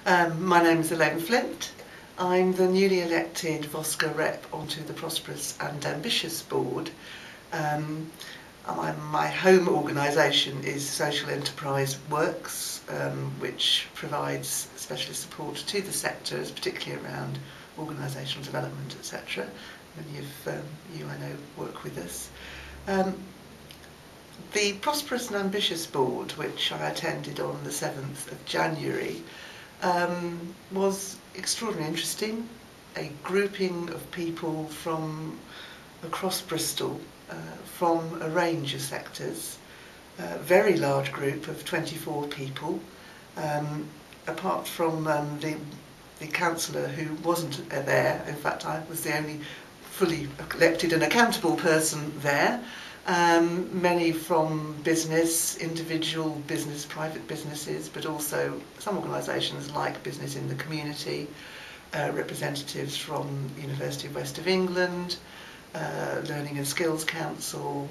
My name is Elaine Flint. I'm the newly elected Voscur rep onto the Prosperous and Ambitious board. My home organisation is Social Enterprise Works, which provides specialist support to the sectors, particularly around organisational development, etc. Many of you, I know, work with us. The Prosperous and Ambitious board, which I attended on the 7th of January, was extraordinarily interesting. A grouping of people from across Bristol, from a range of sectors, a very large group of 24 people, apart from the councillor who wasn't there. In fact, I was the only fully elected and accountable person there. Many from business, individual business, private businesses, but also some organisations like Business in the Community, representatives from the University of West of England, Learning and Skills Council,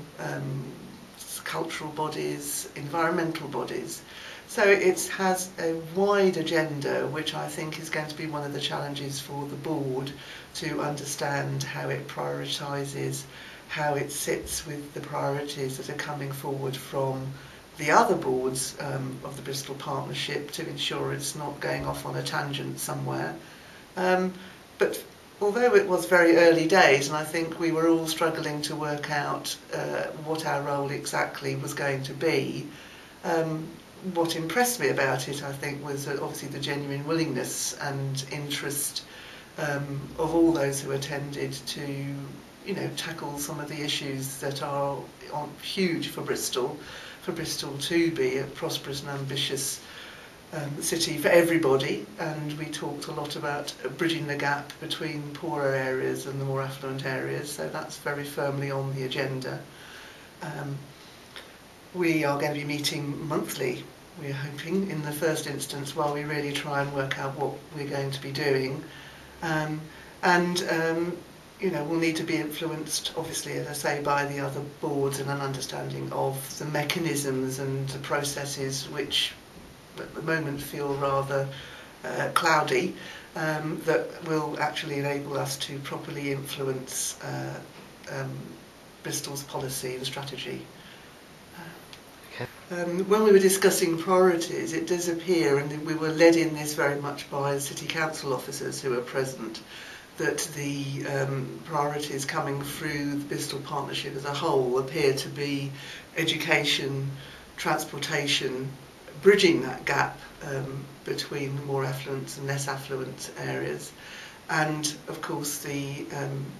cultural bodies, environmental bodies. So it has a wide agenda, which I think is going to be one of the challenges for the board to understand how it prioritises, how it sits with the priorities that are coming forward from the other boards of the Bristol Partnership to ensure it's not going off on a tangent somewhere. But although it was very early days, and I think we were all struggling to work out what our role exactly was going to be, what impressed me about it, I think, was obviously the genuine willingness and interest of all those who attended to tackle some of the issues that are huge for Bristol to be a prosperous and ambitious city for everybody. And we talked a lot about bridging the gap between poorer areas and the more affluent areas, so that's very firmly on the agenda. We are going to be meeting monthly, we're hoping, in the first instance, while we really try and work out what we're going to be doing. We'll need to be influenced, obviously, as I say, by the other boards and an understanding of the mechanisms and the processes which at the moment feel rather cloudy, that will actually enable us to properly influence Bristol's policy and strategy. When we were discussing priorities, it does appear, and we were led in this very much by city council officers who are present, that the priorities coming through the Bristol Partnership as a whole appear to be education, transportation, bridging that gap between the more affluent and less affluent areas, and of course the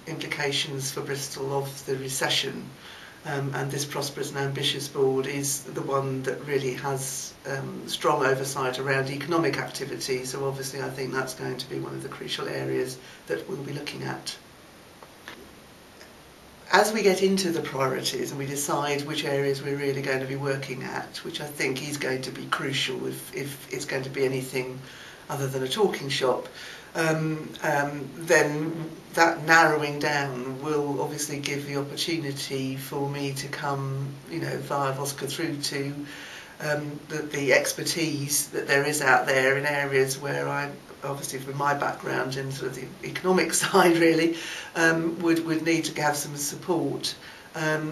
implications for Bristol of the recession. And this Prosperous and Ambitious board is the one that really has strong oversight around economic activity, so obviously I think that's going to be one of the crucial areas that we'll be looking at. As we get into the priorities and we decide which areas we're really going to be working at, which I think is going to be crucial if it's going to be anything other than a talking shop, then that narrowing down will obviously give the opportunity for me to come, via Voscur through to the expertise that there is out there in areas where I, obviously from my background in sort of the economic side really, would need to have some support.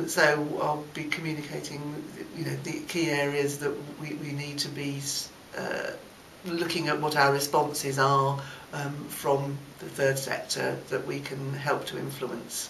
So I'll be communicating, the key areas that we need to be looking at what our responses are from the third sector that we can help to influence.